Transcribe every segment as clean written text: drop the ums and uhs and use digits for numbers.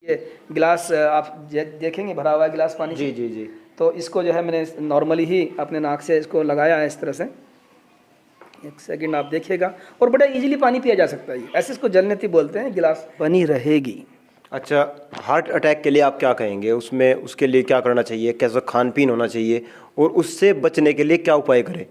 ये गिलास आप देखेंगे भरा हुआ है गिलास पानी से। जी जी जी। तो इसको जो है मैंने नॉर्मली ही अपने नाक से इसको लगाया है इस तरह से। एक सेकंड आप देखिएगा और बड़ा इजीली पानी पिया जा सकता है। ऐसे इसको जलनेती बोलते हैं। गिलास बनी रहेगी। अच्छा, हार्ट अटैक के लिए आप क्या कहेंगे? उसमें उसके लिए क्या करना चाहिए, कैसा खान पीन होना चाहिए और उससे बचने के लिए क्या उपाय करें?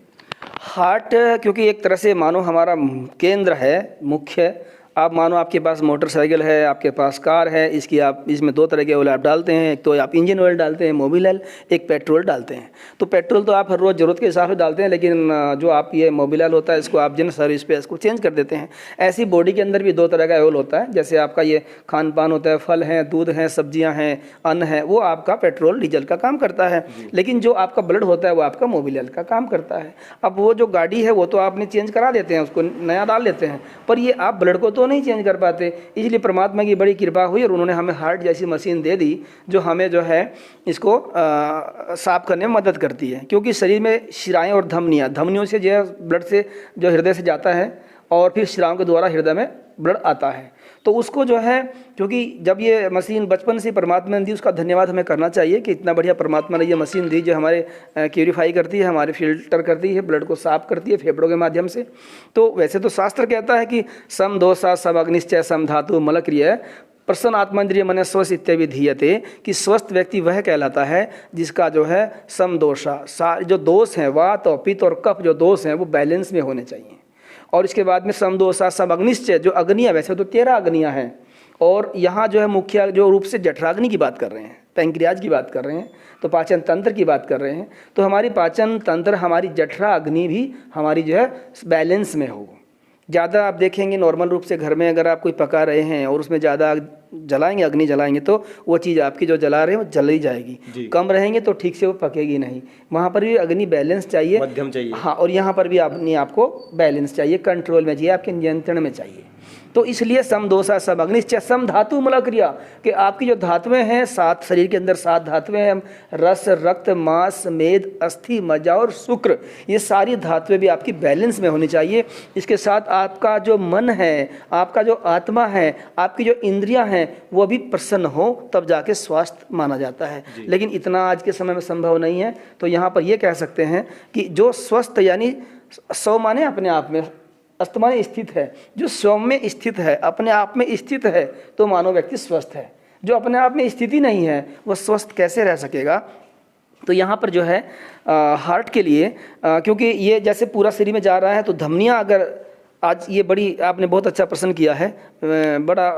हार्ट क्योंकि एक तरह से मानो हमारा केंद्र है, मुख्य। आप मानो आपके पास मोटरसाइकिल है, आपके पास कार है, इसमें दो तरह के ऑयल आप डालते हैं। एक तो आप इंजन ऑयल डालते हैं मोबिल ऑयल, एक पेट्रोल डालते हैं। तो पेट्रोल तो आप हर रोज़ ज़रूरत के हिसाब से डालते हैं, लेकिन जो आप ये मोबिल ऑयल होता है इसको आप जिन सर्विस पे इसको चेंज कर देते हैं। ऐसी बॉडी के अंदर भी दो तरह का ऑयल होता है। जैसे आपका ये खान पान होता है, फल हैं, दूध हैं, सब्जियाँ हैं, अन्न है, वो आपका पेट्रोल डीजल का काम करता है। लेकिन जो आपका ब्लड होता है वो आपका मोबिल ऑयल का काम करता है। अब वो जो गाड़ी है वो तो आपने चेंज करा देते हैं, उसको नया डाल लेते हैं, पर ये आप ब्लड को तो नहीं चेंज कर पाते। इसलिए परमात्मा की बड़ी कृपा हुई और उन्होंने हमें हार्ट जैसी मशीन दे दी जो हमें जो है इसको साफ करने में मदद करती है। क्योंकि शरीर में शिराएं और धमनियों से जो है ब्लड से जो हृदय से जाता है और फिर शिराओं के द्वारा हृदय में ब्लड आता है। तो उसको जो है, क्योंकि जब ये मशीन बचपन से परमात्मा ने दी, उसका धन्यवाद हमें करना चाहिए कि इतना बढ़िया परमात्मा ने ये मशीन दी जो हमारे प्यूरीफाई करती है, हमारे फिल्टर करती है, ब्लड को साफ करती है फेफड़ों के माध्यम से। तो वैसे तो शास्त्र कहता है कि सम दोषा सब अग्निश्चय सम धातु मल क्रिय प्रसन्न आत्मेंद्रिय मन स्वस्थ इत्यादि धीयते, कि स्वस्थ व्यक्ति वह कहलाता है जिसका जो है सम दोषा, जो दोष हैं वात और पित्त और कफ जो दोष हैं वो बैलेंस में होने चाहिए। और इसके बाद में समदोषा सब अग्निश्चय, जो अग्नियाँ, वैसे तो 13 अग्नियाँ हैं और यहाँ जो है मुख्य जो रूप से जठराग्नि की बात कर रहे हैं, पैंक्रियाज की बात कर रहे हैं, तो पाचन तंत्र की बात कर रहे हैं। तो हमारी पाचन तंत्र, हमारी जठरा अग्नि भी हमारी जो है बैलेंस में हो। ज़्यादा आप देखेंगे नॉर्मल रूप से घर में अगर आप कोई पका रहे हैं और उसमें ज़्यादा जलाएंगे, अग्नि जलाएंगे, तो वो चीज़ आपकी जो जला रहे हैं वो जल ही जाएगी। कम रहेंगे तो ठीक से वो पकेगी नहीं। वहाँ पर भी अग्नि बैलेंस चाहिए, मध्यम चाहिए। हाँ, और यहाँ पर भी अपनी आपको बैलेंस चाहिए, कंट्रोल में चाहिए, आपके नियंत्रण में चाहिए। तो इसलिए समदोषा सब अग्निश्चय सम धातु मूल क्रिया, कि आपकी जो धातुएं हैं, 7 शरीर के अंदर 7 धातुएं हैं, रस, रक्त, मांस, मेद, अस्थि, मज्जा और शुक्र, ये सारी धातुएं भी आपकी बैलेंस में होनी चाहिए। इसके साथ आपका जो मन है, आपका जो आत्मा है, आपकी जो इंद्रियां हैं, वो भी प्रसन्न हो, तब जाके स्वास्थ्य माना जाता है। लेकिन इतना आज के समय में संभव नहीं है। तो यहाँ पर ये कह सकते हैं कि जो स्वस्थ, यानी स्व माने अपने आप में, अस्तमाने स्थित है, जो स्वयं में स्थित है, अपने आप में स्थित है, तो मानव व्यक्ति स्वस्थ है। जो अपने आप में स्थिति नहीं है वह स्वस्थ कैसे रह सकेगा? तो यहाँ पर जो है हार्ट के लिए, क्योंकि ये जैसे पूरा शरीर में जा रहा है, तो धमनियाँ अगर आज ये बड़ी, आपने बहुत अच्छा प्रश्न किया है, बड़ा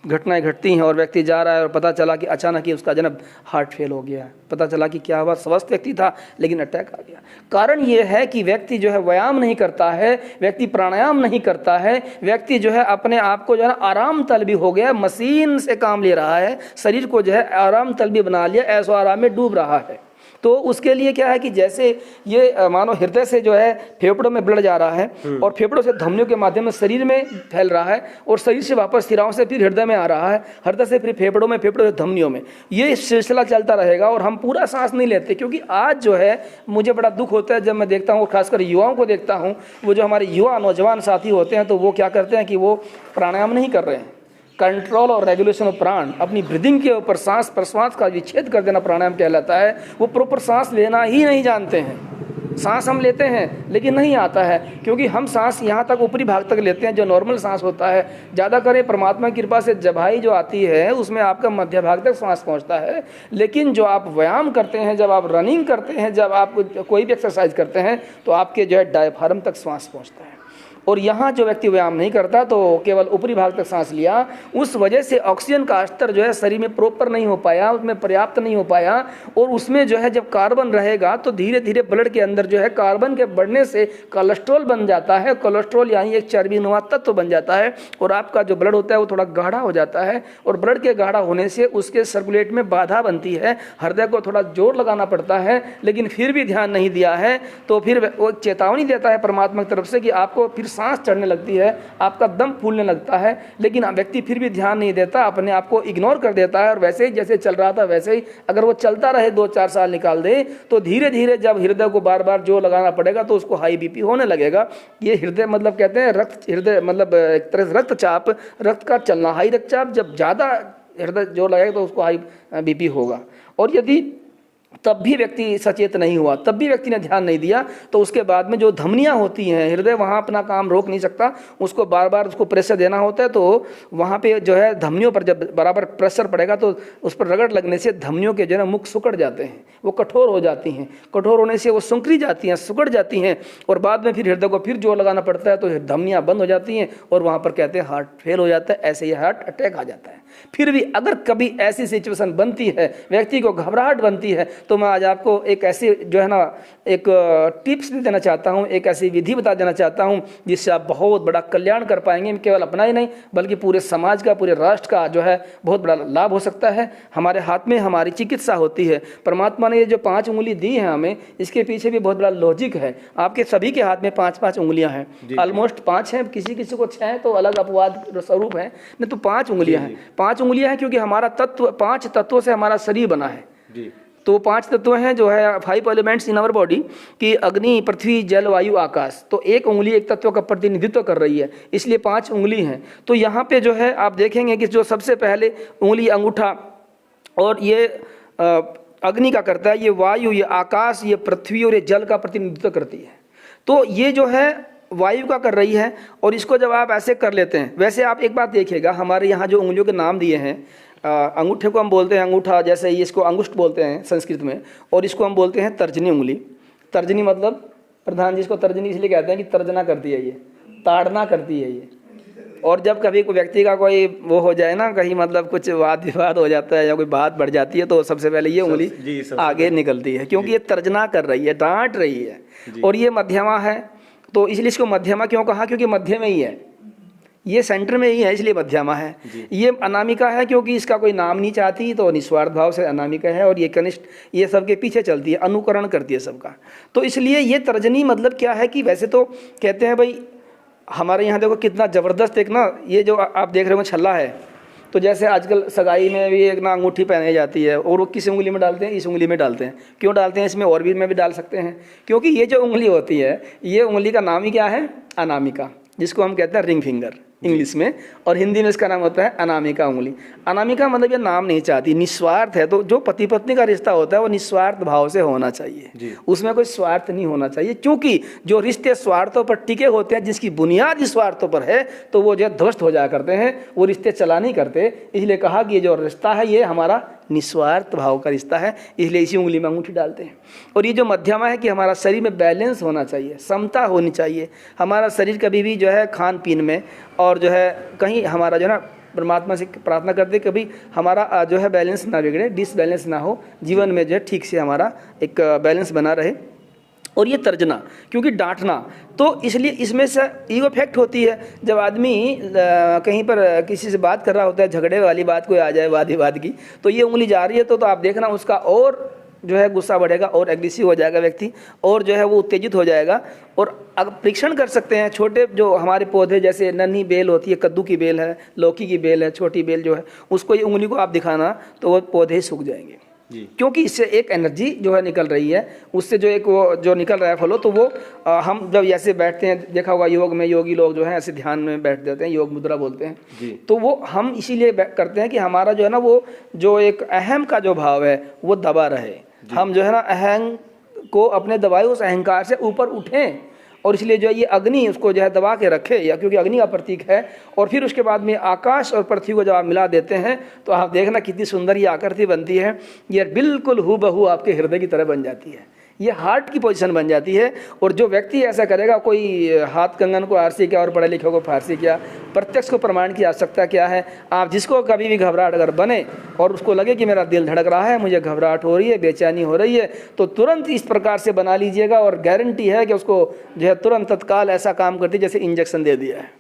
घटनाएं घटती हैं और व्यक्ति जा रहा है और पता चला कि अचानक ही उसका जनाब हार्ट फेल हो गया। पता चला कि क्या हुआ, स्वस्थ व्यक्ति था लेकिन अटैक आ गया। कारण ये है कि व्यक्ति जो है व्यायाम नहीं करता है, व्यक्ति प्राणायाम नहीं करता है, व्यक्ति जो है अपने आप को जो है आराम तलबी हो गया, मशीन से काम ले रहा है, शरीर को जो है आराम तलबी बना लिया, ऐसो आराम में डूब रहा है। तो उसके लिए क्या है कि जैसे ये मानो हृदय से जो है फेफड़ों में ब्लड जा रहा है और फेफड़ों से धमनियों के माध्यम में शरीर में फैल रहा है और शरीर से वापस सिराओं से फिर हृदय में आ रहा है, हृदय से फिर फेफड़ों में, फेफड़ों से धमनियों में, ये सिलसिला चलता रहेगा और हम पूरा सांस नहीं लेते। क्योंकि आज जो है मुझे बड़ा दुख होता है जब मैं देखता हूँ, खासकर युवाओं को देखता हूँ, वो जो हमारे युवा नौजवान साथी होते हैं, तो वो क्या करते हैं कि वो प्राणायाम नहीं कर रहे हैं। कंट्रोल और रेगुलेशन ऑफ प्राण, अपनी ब्रीदिंग के ऊपर सांस प्रश्वास का विच्छेद कर देना प्राणायाम कहलाता है। वो प्रॉपर सांस लेना ही नहीं जानते हैं। सांस हम लेते हैं लेकिन नहीं आता है, क्योंकि हम सांस यहाँ तक ऊपरी भाग तक लेते हैं जो नॉर्मल सांस होता है। ज़्यादा करें परमात्मा की कृपा से जबाई जो आती है उसमें आपका मध्य भाग तक सांस पहुँचता है। लेकिन जो आप व्यायाम करते हैं, जब आप रनिंग करते हैं, जब आप कोई भी एक्सरसाइज करते हैं, तो आपके जो है डायफ्राम तक सांस पहुँचता है। और यहाँ जो व्यक्ति व्यायाम नहीं करता तो केवल ऊपरी भाग तक सांस लिया, उस वजह से ऑक्सीजन का स्तर जो है शरीर में प्रॉपर नहीं हो पाया, उसमें पर्याप्त नहीं हो पाया। और उसमें जो है जब कार्बन रहेगा तो धीरे धीरे ब्लड के अंदर जो है कार्बन के बढ़ने से कोलेस्ट्रॉल बन जाता है। कोलेस्ट्रॉल यानी एक चर्बीनुमा तत्व बन जाता है और आपका जो ब्लड होता है वो थोड़ा गाढ़ा हो जाता है। और ब्लड के गाढ़ा होने से उसके सर्कुलेट में बाधा बनती है, हृदय को थोड़ा जोर लगाना पड़ता है। लेकिन फिर भी ध्यान नहीं दिया है तो फिर वो चेतावनी देता है परमात्मा की तरफ से कि आपको फिर सांस चढ़ने लगती है, आपका दम फूलने लगता है। लेकिन व्यक्ति फिर भी ध्यान नहीं देता, अपने आप को इग्नोर कर देता है और वैसे ही जैसे चल रहा था वैसे ही अगर वो चलता रहे 2-4 साल निकाल दे तो धीरे धीरे जब हृदय को बार बार जोर लगाना पड़ेगा तो उसको हाई बीपी होने लगेगा। ये हृदय मतलब कहते हैं रक्त, हृदय मतलब एक तरह से रक्तचाप, रक्त का चलना। हाई रक्तचाप जब ज़्यादा हृदय जोर लगाएगा तो उसको हाई बीपी होगा। और यदि तब भी व्यक्ति सचेत नहीं हुआ, तब भी व्यक्ति ने ध्यान नहीं दिया, तो उसके बाद में जो धमनियां होती हैं, हृदय वहाँ अपना काम रोक नहीं सकता, उसको बार बार उसको प्रेशर देना होता है। तो वहाँ पे जो है धमनियों पर जब बराबर प्रेशर पड़ेगा तो उस पर रगड़ लगने से धमनियों के जो है मुख सिकुड़ जाते हैं, वो कठोर हो जाती हैं, कठोर होने से वो सुंकरी जाती हैं, सिकुड़ जाती हैं, और बाद में फिर हृदय को फिर जोर लगाना पड़ता है तो धमनियाँ बंद हो जाती हैं और वहाँ पर कहते हैं हार्ट फेल हो जाता है, ऐसे ही हार्ट अटैक आ जाता है। फिर भी अगर कभी ऐसी सिचुएशन बनती है, व्यक्ति को घबराहट बनती है, तो मैं आज आपको एक ऐसी जो है ना एक टिप्स भी देना चाहता हूँ, एक ऐसी विधि बता देना चाहता हूँ जिससे आप बहुत बड़ा कल्याण कर पाएंगे। केवल अपना ही नहीं बल्कि पूरे समाज का, पूरे राष्ट्र का जो है बहुत बड़ा लाभ हो सकता है। हमारे हाथ में हमारी चिकित्सा होती है। परमात्मा ने ये जो 5 उंगली दी है हमें, इसके पीछे भी बहुत बड़ा लॉजिक है। आपके सभी के हाथ में 5-5 उंगलियां हैं, ऑलमोस्ट 5 हैं, किसी किसी को 6 हैं तो अलग अपवाद स्वरूप है, नहीं तो 5 उंगलियां हैं। 5 उंगलियां हैं क्योंकि हमारा तत्व 5 तत्वों से हमारा शरीर बना है। तो 5 तत्व हैं जो है 5 एलिमेंट्स इन आवर बॉडी कि अग्नि, पृथ्वी, जल, वायु, आकाश। तो एक उंगली एक तत्व का प्रतिनिधित्व कर रही है, इसलिए 5 उंगली हैं। तो यहाँ पे जो है आप देखेंगे कि जो सबसे पहले उंगली अंगूठा और ये अग्नि का करता है, ये वायु, ये आकाश, ये पृथ्वी और ये जल का प्रतिनिधित्व करती है। तो ये जो है वायु का कर रही है। और इसको जब आप ऐसे कर लेते हैं, वैसे आप एक बात देखिएगा, हमारे यहाँ जो उंगलियों के नाम दिए हैं, अंगूठे को हम बोलते हैं अंगूठा, जैसे इसको अंगुष्ठ बोलते हैं संस्कृत में, और इसको हम बोलते हैं तर्जनी उंगली। तर्जनी मतलब प्रधान जी इसको तर्जनी इसलिए कहते हैं कि तर्जना करती है, ये ताड़ना करती है ये। और जब कभी कोई व्यक्ति का कोई वो हो जाए ना, कहीं मतलब कुछ वाद विवाद हो जाता है या कोई बात बढ़ जाती है, तो सबसे पहले ये उंगली आगे निकलती है, क्योंकि ये तर्जना कर रही है, डांट रही है। और ये मध्यमा है, तो इसलिए इसको मध्यमा क्यों कहा, क्योंकि मध्य में ही है, ये सेंटर में ही है, इसलिए मध्यमा है। ये अनामिका है क्योंकि इसका कोई नाम नहीं चाहती, तो निस्वार्थ भाव से अनामिका है। और ये कनिष्ठ, ये सबके पीछे चलती है, अनुकरण करती है सबका। तो इसलिए ये तर्जनी मतलब क्या है कि वैसे तो कहते हैं भाई हमारे यहाँ देखो कितना ज़बरदस्त एक ना, ये जो आप देख रहे हो छल्ला है, तो जैसे आजकल सगाई में भी एक ना अंगूठी पहनाई जाती है, और वो किस उंगली में डालते हैं, इस उंगली में डालते हैं। क्यों डालते हैं, इसमें और भी में भी डाल सकते हैं, क्योंकि ये जो उंगली होती है, ये उंगली का नाम ही क्या है, अनामिका, जिसको हम कहते हैं रिंग फिंगर इंग्लिश में, और हिंदी में इसका नाम होता है अनामिका उंगली। अनामिका मतलब ये नाम नहीं चाहती, निस्वार्थ है। तो जो पति पत्नी का रिश्ता होता है वो निस्वार्थ भाव से होना चाहिए, उसमें कोई स्वार्थ नहीं होना चाहिए, क्योंकि जो रिश्ते स्वार्थों पर टिके होते हैं, जिसकी बुनियाद इस स्वार्थों पर है, तो वो जो ध्वस्त हो जाया करते हैं, वो रिश्ते चला नहीं करते। इसलिए कहा कि ये जो रिश्ता है ये हमारा निस्वार्थ भाव का रिश्ता है, इसलिए इसी उंगली में अंगूठी डालते हैं। और ये जो मध्यमा है कि हमारा शरीर में बैलेंस होना चाहिए, समता होनी चाहिए। हमारा शरीर कभी भी जो है खान पीन में और जो है कहीं हमारा जो है ना परमात्मा से प्रार्थना करते कभी हमारा जो है बैलेंस ना बिगड़े, डिसबैलेंस ना हो, जीवन में जो है ठीक से हमारा एक बैलेंस बना रहे। और ये तर्जना, क्योंकि डांटना, तो इसलिए इसमें से ईगो इफेक्ट होती है। जब आदमी कहीं पर किसी से बात कर रहा होता है, झगड़े वाली बात कोई आ जाए, वाद विवाद की, तो ये उंगली जा रही है, तो आप देखना उसका और जो है गुस्सा बढ़ेगा और एग्रेसिव हो जाएगा व्यक्ति, और जो है वो उत्तेजित हो जाएगा। और अब परीक्षण कर सकते हैं, छोटे जो हमारे पौधे, जैसे नन्ही बेल होती है, कद्दू की बेल है, लौकी की बेल है, छोटी बेल जो है, उसको ये उंगली को आप दिखाना तो वो पौधे सूख जाएंगे, क्योंकि इससे एक एनर्जी जो है निकल रही है, उससे जो एक वो जो निकल रहा है फलो, तो वो हम जब ऐसे बैठते हैं, देखा होगा योग में योगी लोग जो है ऐसे ध्यान में बैठ जाते हैं, योग मुद्रा बोलते हैं, तो वो हम इसीलिए करते हैं कि हमारा जो है ना वो जो एक अहम का जो भाव है वो दबा रहे, हम जो है ना अहम को अपने दबाए, उस अहंकार से ऊपर उठें। और इसलिए जो है ये अग्नि उसको जो है दबा के रखे, या क्योंकि अग्नि का प्रतीक है। और फिर उसके बाद में आकाश और पृथ्वी को जब आप मिला देते हैं तो आप देखना कितनी सुंदर ये आकृति बनती है, ये बिल्कुल हूबहू आपके हृदय की तरह बन जाती है, ये हार्ट की पोजीशन बन जाती है। और जो व्यक्ति ऐसा करेगा, कोई हाथ कंगन को आरसी क्या और पढ़े लिखे को फारसी क्या, प्रत्यक्ष को प्रमाण की आवश्यकता क्या है। आप जिसको कभी भी घबराहट अगर बने और उसको लगे कि मेरा दिल धड़क रहा है, मुझे घबराहट हो रही है, बेचैनी हो रही है, तो तुरंत इस प्रकार से बना लीजिएगा, और गारंटी है कि उसको जो है तुरंत तत्काल ऐसा काम करती है जैसे इंजेक्शन दे दिया है।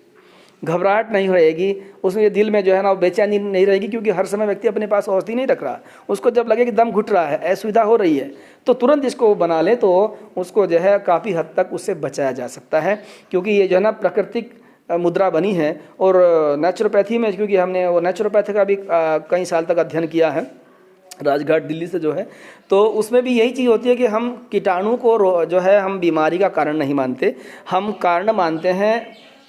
घबराहट नहीं रहेगी, उसमें दिल में जो है ना वो बेचैनी नहीं रहेगी, क्योंकि हर समय व्यक्ति अपने पास औषधि नहीं रख रहा। उसको जब लगे कि दम घुट रहा है, असुविधा हो रही है, तो तुरंत इसको बना ले, तो उसको जो है काफ़ी हद तक उससे बचाया जा सकता है। क्योंकि ये जो है ना प्राकृतिक मुद्रा बनी है। और नेचुरोपैथी में, क्योंकि हमने वो नेचुरोपैथी का भी कई साल तक अध्ययन किया है, राजघाट दिल्ली से जो है, तो उसमें भी यही चीज़ होती है कि हम कीटाणु को जो है हम बीमारी का कारण नहीं मानते, हम कारण मानते हैं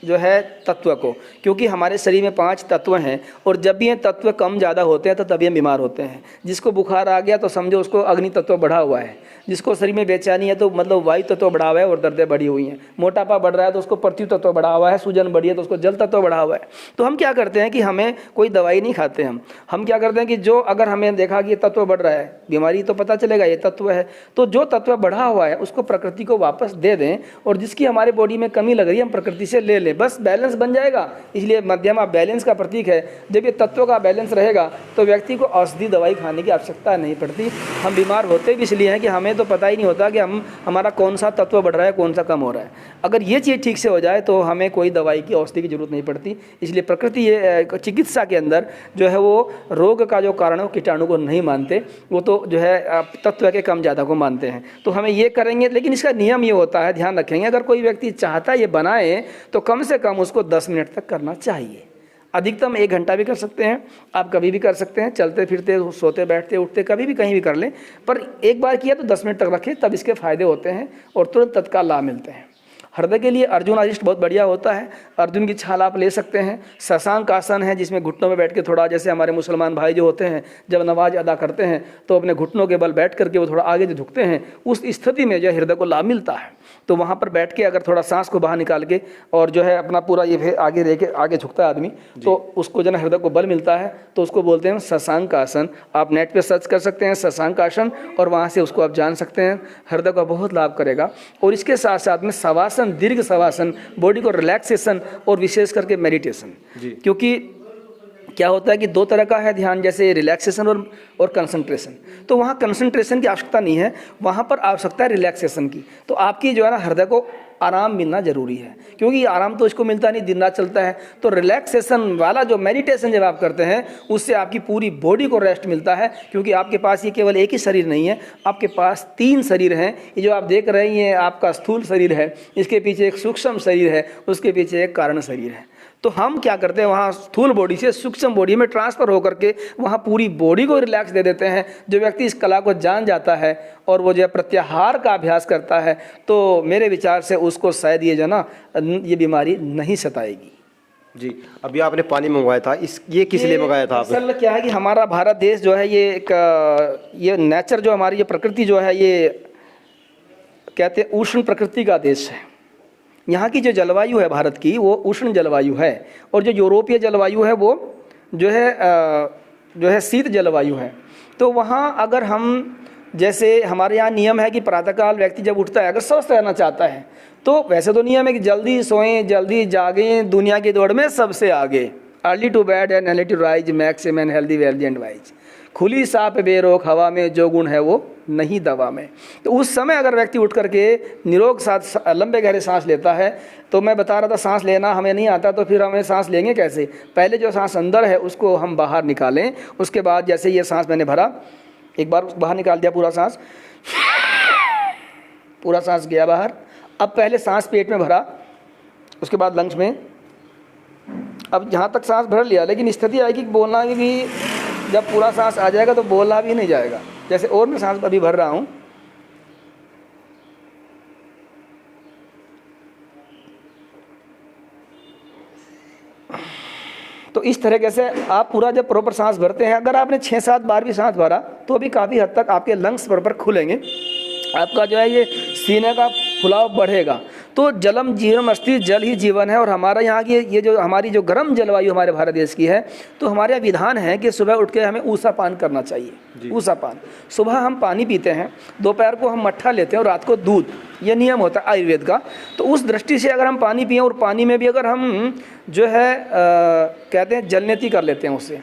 जो है तत्व को, क्योंकि हमारे शरीर में 5 तत्व हैं और जब भी ये तत्व कम ज़्यादा होते हैं तो तभी हम बीमार होते हैं। जिसको बुखार आ गया तो समझो उसको अग्नि तत्व बढ़ा हुआ है, जिसको शरीर में बेचैनी है तो मतलब वायु तत्व बढ़ा हुआ है और दर्दें बढ़ी हुई हैं, मोटापा बढ़ रहा है तो उसको पृथ्वी तत्व बढ़ा हुआ है, सूजन बढ़ी है तो उसको जल तत्व बढ़ा हुआ है। तो हम क्या करते हैं कि हमें कोई दवाई नहीं खाते, हम क्या करते हैं कि जो अगर हमें देखा कि ये तत्व बढ़ रहा है, बीमारी तो पता चलेगा ये तत्व है, तो जो तत्व बढ़ा हुआ है उसको प्रकृति को वापस दे दें और जिसकी हमारे बॉडी में कमी लग रही है हम प्रकृति से ले लें, बस बैलेंस बन जाएगा। इसलिए मध्यमा बैलेंस का प्रतीक है। जब ये तत्वों का बैलेंस रहेगा तो व्यक्ति को औषधि दवाई खाने की आवश्यकता नहीं पड़ती। हम बीमार होते भी इसलिए हैं कि हमें तो पता ही नहीं होता कि हमारा कौन सा तत्व बढ़ रहा है, कौन सा कम हो रहा है। अगर ये चीज़ ठीक से हो जाए तो हमें कोई दवाई की औषधि की जरूरत नहीं पड़ती। इसलिए प्रकृति ये चिकित्सा के अंदर जो है वो रोग का जो कारण है वो कीटाणु को नहीं मानते, वो तो जो है तत्व के कम ज़्यादा को मानते हैं। तो हमें ये करेंगे, लेकिन इसका नियम ये होता है, ध्यान रखेंगे, अगर कोई व्यक्ति चाहता है ये बनाए तो कम से कम उसको 10 मिनट तक करना चाहिए। अधिकतम 1 घंटा भी कर सकते हैं, आप कभी भी कर सकते हैं, चलते फिरते, सोते बैठते उठते कभी भी कहीं भी कर लें, पर एक बार किया तो 10 मिनट तक रखें, तब इसके फायदे होते हैं और तुरंत तत्काल लाभ मिलते हैं। हृदय के लिए अर्जुन अरिष्ट बहुत बढ़िया होता है, अर्जुन की छाल आप ले सकते हैं। शशांक आसन है जिसमें घुटनों में बैठ के थोड़ा, जैसे हमारे मुसलमान भाई जो होते हैं जब नमाज अदा करते हैं तो अपने घुटनों के बल बैठ करके वो थोड़ा आगे जो झुकते हैं, उस स्थिति में जो हृदय को लाभ मिलता है। तो वहाँ पर बैठ के अगर थोड़ा सांस को बाहर निकाल के और जो है अपना पूरा ये आगे रह के आगे झुकता है आदमी, तो उसको जो है हृदय को बल मिलता है, तो उसको बोलते हैं शशांक आसन। आप नेट पे सर्च कर सकते हैं शशांक आसन और वहाँ से उसको आप जान सकते हैं, हृदय को बहुत लाभ करेगा। और इसके साथ साथ में शवासन, दीर्घ शवासन, बॉडी को रिलैक्सेशन और विशेष करके मेडिटेशन, क्योंकि क्या होता है कि 2 तरह का है ध्यान, जैसे रिलैक्सेशन और कंसंट्रेशन। तो वहाँ कंसंट्रेशन की आवश्यकता नहीं है, वहाँ पर आवश्यकता है रिलैक्सेशन की। तो आपकी जो है ना हृदय को आराम मिलना जरूरी है, क्योंकि आराम तो इसको मिलता नहीं, दिन रात चलता है। तो रिलैक्सेशन वाला जो मेडिटेशन जब आप करते हैं उससे आपकी पूरी बॉडी को रेस्ट मिलता है, क्योंकि आपके पास ये केवल एक ही शरीर नहीं है, आपके पास 3 शरीर हैं। ये जो आप देख रहे हैं आपका स्थूल शरीर है, इसके पीछे एक सूक्ष्म शरीर है, उसके पीछे एक कारण शरीर है। तो हम क्या करते हैं, वहाँ स्थूल बॉडी से सूक्ष्म बॉडी में ट्रांसफ़र होकर के वहाँ पूरी बॉडी को रिलैक्स दे देते हैं। जो व्यक्ति इस कला को जान जाता है और वो जो है प्रत्याहार का अभ्यास करता है, तो मेरे विचार से उसको शायद ये जो ना ये बीमारी नहीं सताएगी। जी, अभी आपने पानी मंगवाया था, ये किस लिए मंगाया था आपने? असल क्या है कि हमारा भारत देश जो है ये नेचर जो हमारी ये प्रकृति जो है, ये कहते हैं उष्ण प्रकृति का देश है। यहाँ की जो जलवायु है भारत की वो उष्ण जलवायु है, और जो यूरोपीय जलवायु है वो जो है शीत जलवायु है। तो वहाँ अगर हम, जैसे हमारे यहाँ नियम है कि प्रातःकाल व्यक्ति जब उठता है, अगर स्वस्थ रहना चाहता है, तो वैसे तो नियम है कि जल्दी सोएं, जल्दी जागें, दुनिया की दौड़ में सबसे आगे, early to bed and early to rise, makes a man healthy wealthy and wise. खुली साफ बेरोक हवा में जो गुण है वो नहीं दवा में। तो उस समय अगर व्यक्ति उठ करके निरोग साथ लंबे गहरे सांस लेता है, तो मैं बता रहा था सांस लेना हमें नहीं आता, तो फिर हमें सांस लेंगे कैसे? पहले जो सांस अंदर है उसको हम बाहर निकालें, उसके बाद जैसे ये सांस मैंने भरा, एक बार बाहर निकाल दिया पूरा सांस गया बाहर। अब पहले सांस पेट में भरा, उसके बाद लंग्स में, अब यहाँ तक सांस भर लिया, लेकिन स्थिति आएगी कि बोलना है कि जब पूरा सांस आ जाएगा तो बोलना भी नहीं जाएगा। जैसे और मैं सांस अभी भर रहा हूँ, तो इस तरीके से आप पूरा जब प्रॉपर सांस भरते हैं, अगर आपने 6-7 बार भी सांस भरा तो भी काफ़ी हद तक आपके लंग्स प्रॉपर खुलेंगे, आपका जो है ये सीने का फुलाव बढ़ेगा। तो जलम जीवनम अस्ति, जल ही जीवन है। और हमारा यहाँ की ये जो हमारी जो गर्म जलवायु हमारे भारत देश की है, तो हमारे यहाँ विधान है कि सुबह उठ के हमें ऊषा पान करना चाहिए। ऊषा पान, सुबह हम पानी पीते हैं, दोपहर को हम मट्ठा लेते हैं और रात को दूध, ये नियम होता है आयुर्वेद का। तो उस दृष्टि से अगर हम पानी पिएं और पानी में भी अगर हम जो है कहते हैं जलनेति कर लेते हैं, उससे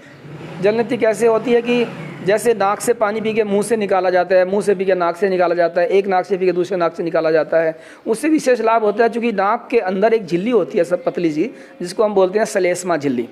जलनेति कैसे होती है कि जैसे नाक से पानी पी के मुंह से निकाला जाता है, मुंह से पी के नाक से निकाला जाता है, एक नाक से पी के दूसरे नाक से निकाला जाता है, उससे विशेष लाभ होता है। चूँकि नाक के अंदर एक झिल्ली होती है सब पतली सी, जिसको हम बोलते हैं श्लेष्मा झिल्ली।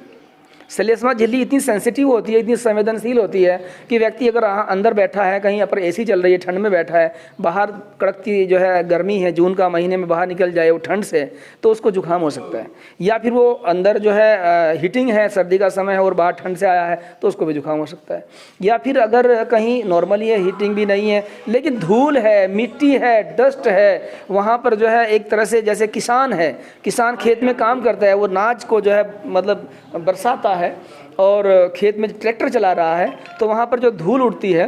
श्लेष्मा झिल्ली इतनी सेंसिटिव होती है, इतनी संवेदनशील होती है कि व्यक्ति अगर अंदर बैठा है, कहीं पर एसी चल रही है, ठंड में बैठा है, बाहर कड़कती जो है गर्मी है, जून का महीने में बाहर निकल जाए वो ठंड से, तो उसको जुकाम हो सकता है। या फिर वो अंदर जो है हीटिंग है, सर्दी का समय है और बाहर ठंड से आया है तो उसको भी जुकाम हो सकता है। या फिर अगर कहीं नॉर्मली है, हीटिंग भी नहीं है, लेकिन धूल है, मिट्टी है, डस्ट है, वहाँ पर जो है एक तरह से जैसे किसान है, किसान खेत में काम करता है, वो नाज को जो है मतलब बरसाता है और खेत में ट्रैक्टर चला रहा है, तो वहाँ पर जो धूल उड़ती है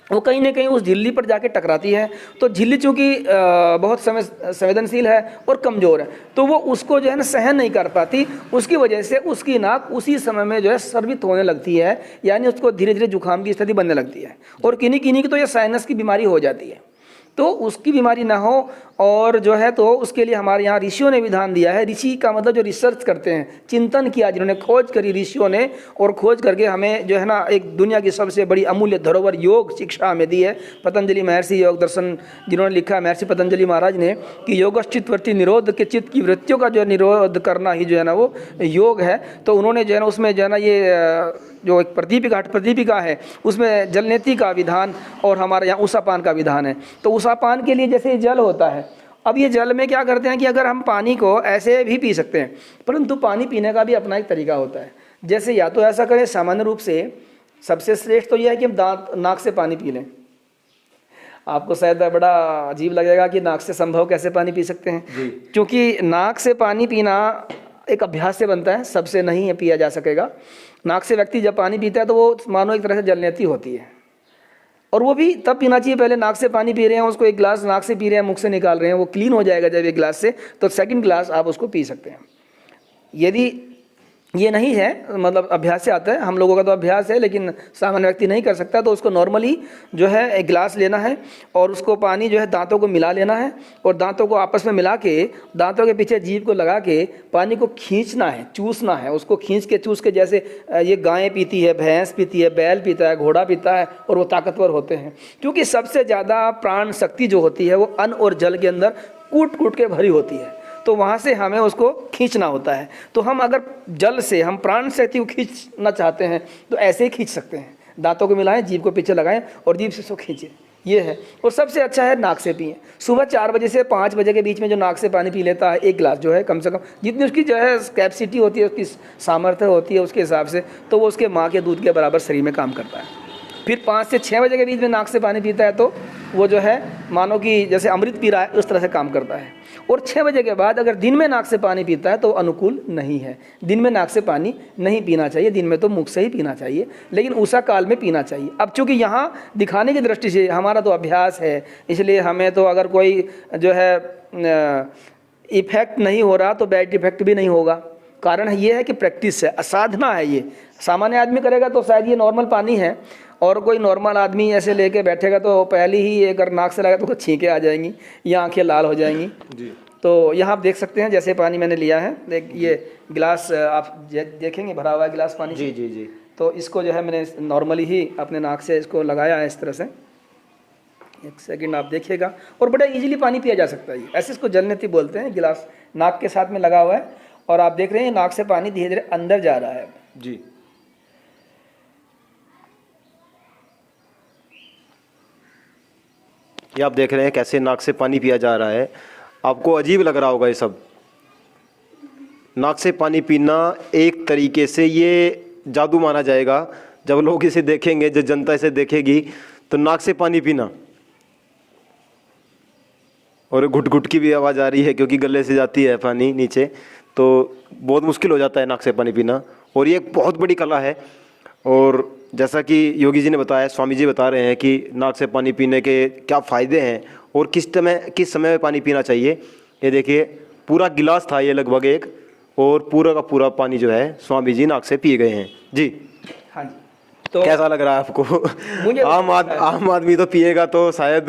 वो कहीं ना कहीं उस झिल्ली पर जाके टकराती है। तो झिल्ली चूँकि बहुत संवेदनशील है और कमज़ोर है, तो वो उसको जो है ना सहन नहीं कर पाती, उसकी वजह से उसकी नाक उसी समय में जो है स्रवित होने लगती है, यानी उसको धीरे धीरे जुकाम की स्थिति बनने लगती है। और किन्हीं किन्हीं की तो ये साइनस की बीमारी हो जाती है। तो उसकी बीमारी ना हो और जो है तो उसके लिए हमारे यहाँ ऋषियों ने विधान दिया है। ऋषि का मतलब जो रिसर्च करते हैं, चिंतन किया, जिन्होंने खोज करी ऋषियों ने, और खोज करके हमें जो है ना एक दुनिया की सबसे बड़ी अमूल्य धरोहर योग शिक्षा हमें दी है। पतंजलि महर्षि योग दर्शन जिन्होंने लिखा, महर्षि पतंजलि महाराज ने, कि योगश्चित वृत्ति निरोध के चित्त की वृत्तियों का जो निरोध करना ही जो है ना वो योग है। तो उन्होंने जो है ना उसमें जो है ना ये जो एक प्रदीपिका हठ प्रदीपिका है उसमें जलनेति का विधान और हमारे यहाँ उषापान का विधान है। तो उषापान के लिए जैसे जल होता है, अब ये जल में क्या करते हैं कि अगर हम पानी को ऐसे भी पी सकते हैं, परंतु पानी पीने का भी अपना एक तरीका होता है। जैसे या तो ऐसा करें, सामान्य रूप से सबसे श्रेष्ठ तो यह है कि हम नाक से पानी पी लें। आपको शायद बड़ा अजीब लगेगा कि नाक से संभव कैसे पानी पी सकते हैं, क्योंकि नाक से पानी पीना एक अभ्यास से बनता है, सबसे नहीं है पिया जा सकेगा। नाक से व्यक्ति जब पानी पीता है तो वो मानो एक तरह से जलनेती होती है, और वो भी तब पीना चाहिए। पहले नाक से पानी पी रहे हैं, उसको एक गिलास नाक से पी रहे हैं, मुख से निकाल रहे हैं, वो क्लीन हो जाएगा जब एक गिलास से, तो सेकंड गिलास आप उसको पी सकते हैं। यदि ये नहीं है, मतलब अभ्यास से आता है, हम लोगों का तो अभ्यास है लेकिन सामान्य व्यक्ति नहीं कर सकता, तो उसको नॉर्मली जो है एक गिलास लेना है और उसको पानी जो है दांतों को मिला लेना है, और दांतों को आपस में मिला के दांतों के पीछे जीभ को लगा के पानी को खींचना है, चूसना है। उसको खींच के चूस के, जैसे ये गायें पीती है, भैंस पीती है, बैल पीता है, घोड़ा पीता है, और वो ताकतवर होते हैं, क्योंकि सबसे ज़्यादा प्राण शक्ति जो होती है वो अन्न और जल के अंदर कूट कूट के भरी होती है। तो वहाँ से हमें उसको खींचना होता है। तो हम अगर जल से हम प्राण शक्ति को खींचना चाहते हैं तो ऐसे ही खींच सकते हैं, दांतों को मिलाएं, जीभ को पीछे लगाएं और जीभ से उसको खींचें, ये है। और सबसे अच्छा है नाक से पिएं। सुबह 4 बजे से 5 बजे के बीच में जो नाक से पानी पी लेता है, एक गिलास जो है, कम से कम जितनी उसकी जो है कैपेसिटी होती है, उसकी सामर्थ्य होती है, उसके हिसाब से, तो वो उसके माँ के दूध के बराबर शरीर में काम करता है। फिर 5 से 6 बजे के बीच में नाक से पानी पीता है तो वो जो है मानो कि जैसे अमृत पी रहा है उस तरह से काम करता है। और 6 बजे के बाद अगर दिन में नाक से पानी पीता है तो अनुकूल नहीं है, दिन में नाक से पानी नहीं पीना चाहिए, दिन में तो मुख से ही पीना चाहिए, लेकिन उषा काल में पीना चाहिए। अब चूँकि यहाँ दिखाने की दृष्टि से हमारा तो अभ्यास है, इसलिए हमें तो अगर कोई जो है इफेक्ट नहीं हो रहा तो बैड इफेक्ट भी नहीं होगा। कारण ये है कि प्रैक्टिस है, साधना है। ये सामान्य आदमी करेगा तो शायद ये नॉर्मल पानी है, और कोई नॉर्मल आदमी ऐसे लेके बैठेगा तो पहले ही अगर नाक से लगा तो छींकें आ जाएंगी या आंखें लाल हो जाएंगी जी। तो यहाँ आप देख सकते हैं जैसे पानी मैंने लिया है, देख ये गिलास आप देखेंगे भरा हुआ है गिलास पानी जी जी जी। तो इसको जो है मैंने नॉर्मली ही अपने नाक से इसको लगाया है इस तरह से। एक सेकंड आप देखिएगा, और बड़ा इजीली पानी पिया जा सकता है। ऐसे इसको जलनेती बोलते हैं। गिलास नाक के साथ में लगा हुआ है और आप देख रहे हैं नाक से पानी धीरे धीरे अंदर जा रहा है जी। ये आप देख रहे हैं कैसे नाक से पानी पिया जा रहा है। आपको अजीब लग रहा होगा ये सब। नाक से पानी पीना एक तरीके से ये जादू माना जाएगा। जब लोग इसे देखेंगे, जब जनता इसे देखेगी तो नाक से पानी पीना, और घुट घुट की भी आवाज़ आ रही है क्योंकि गले से जाती है पानी नीचे, तो बहुत मुश्किल हो जाता है नाक से पानी पीना। और ये एक बहुत बड़ी कला है। और जैसा कि योगी जी ने बताया, स्वामी जी बता रहे हैं कि नाक से पानी पीने के क्या फ़ायदे हैं और किस समय में पानी पीना चाहिए। ये देखिए पूरा गिलास था ये लगभग एक, और पूरा का पूरा पानी जो है स्वामी जी नाक से पिए गए हैं जी। हाँ जी। तो कैसा लग रहा है आपको? मुझे आम आदमी तो पिएगा तो शायद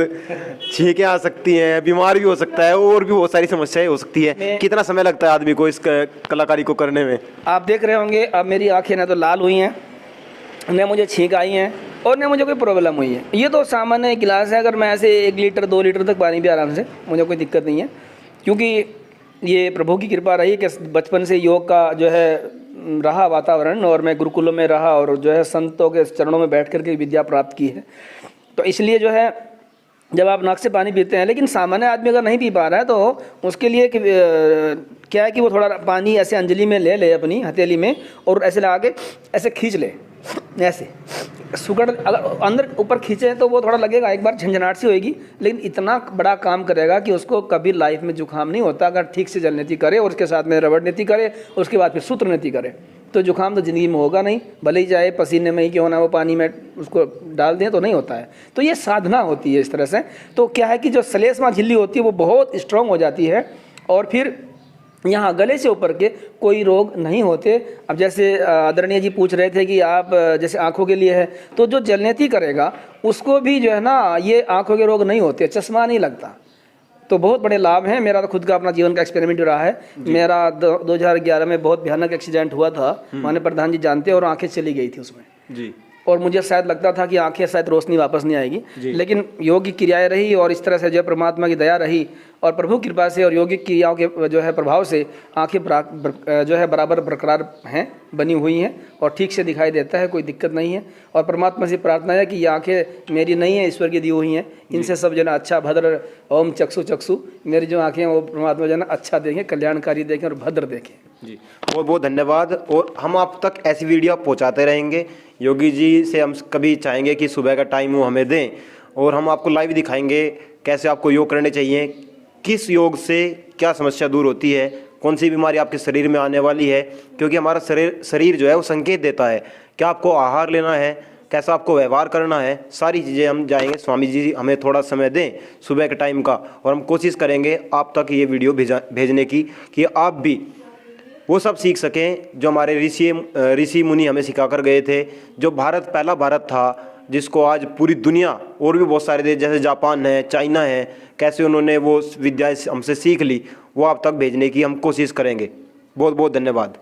छींकें आ सकती हैं, बीमार भी हो सकता है, और भी बहुत सारी समस्याएं हो सकती है। कितना समय लगता है आदमी को इस कलाकारी को करने में? आप देख रहे होंगे अब मेरी आंखें ना तो लाल हुई हैं, न मुझे छींक आई हैं, और न मुझे कोई प्रॉब्लम हुई है। ये तो सामान्य गिलास है। अगर मैं ऐसे 1 लीटर 2 लीटर तक पानी भी आराम से, मुझे कोई दिक्कत नहीं है, क्योंकि ये प्रभु की कृपा रही कि बचपन से योग का जो है रहा वातावरण, और मैं गुरुकुलों में रहा और जो है संतों के चरणों में बैठ करके विद्या प्राप्त की है। तो इसलिए जो है जब आप नाक से पानी पीते हैं, लेकिन सामान्य आदमी अगर नहीं पी पा रहा है तो उसके लिए क्या है कि वो थोड़ा पानी ऐसे अंजलि में ले अपनी हथेली में और ऐसे लगा के ऐसे खींच ले, ऐसे सुगड़ अगर अंदर ऊपर खींचे तो वो थोड़ा लगेगा, एक बार झंझनाहट सी होएगी, लेकिन इतना बड़ा काम करेगा कि उसको कभी लाइफ में जुकाम नहीं होता अगर ठीक से जल नीति करे और उसके साथ में रबड़ नीति करे और उसके बाद फिर सूत्र नीति करे, तो जुकाम तो ज़िंदगी में होगा नहीं, भले ही चाहे पसीने में ही क्यों ना वो पानी में उसको डाल दें तो नहीं होता है। तो ये साधना होती है इस तरह से। तो क्या है कि जो श्लेष्मा झिल्ली होती है वो बहुत स्ट्रांग हो जाती है और फिर यहाँ गले से ऊपर के कोई रोग नहीं होते। अब जैसे आदरणीय जी पूछ रहे थे कि आप जैसे आँखों के लिए है, तो जो जलनेती करेगा उसको भी जो है ना ये आँखों के रोग नहीं होते, चश्मा नहीं लगता। तो बहुत बड़े लाभ हैं। मेरा तो खुद का अपना जीवन का एक्सपेरिमेंट रहा है। मेरा 2011 में बहुत भयानक एक्सीडेंट हुआ था, माननीय प्रधान जी जानते हैं, और आंखें चली गई थी उसमें जी। और मुझे शायद लगता था कि आंखें शायद रोशनी वापस नहीं आएगी, लेकिन योग की क्रियाएं रही और इस तरह से जो है परमात्मा की दया रही और प्रभु कृपा से और योगिक क्रियाओं के जो है प्रभाव से आंखें जो है बराबर बरकरार हैं, बनी हुई हैं और ठीक से दिखाई देता है, कोई दिक्कत नहीं है। और परमात्मा से प्रार्थना है कि ये आंखें मेरी नहीं है, ईश्वर की दी हुई हैं, इनसे सब जो है अच्छा भद्र ओम चक्षु चक्षु, मेरी जो आंखें हैं वो परमात्मा जो है अच्छा देखें, कल्याणकारी देखें और भद्र देखें जी। बहुत बहुत धन्यवाद। और हम आप तक ऐसी वीडियो पहुंचाते रहेंगे। योगी जी से हम कभी चाहेंगे कि सुबह का टाइम वो हमें दें और हम आपको लाइव दिखाएंगे कैसे आपको योग करने चाहिए, किस योग से क्या समस्या दूर होती है, कौन सी बीमारी आपके शरीर में आने वाली है, क्योंकि हमारा शरीर जो है वो संकेत देता है क्या आपको आहार लेना है, कैसा आपको व्यवहार करना है, सारी चीज़ें हम जाएंगे। स्वामी जी हमें थोड़ा समय दें सुबह के टाइम का और हम कोशिश करेंगे आप तक ये वीडियो भेजने की कि आप भी वो सब सीख सकें जो हमारे ऋषि मुनि हमें सिखा कर गए थे। जो भारत पहला भारत था जिसको आज पूरी दुनिया और भी बहुत सारे देश जैसे जापान है, चाइना है, कैसे उन्होंने वो विद्या हमसे सीख ली, वो आप तक भेजने की हम कोशिश करेंगे। बहुत बहुत धन्यवाद।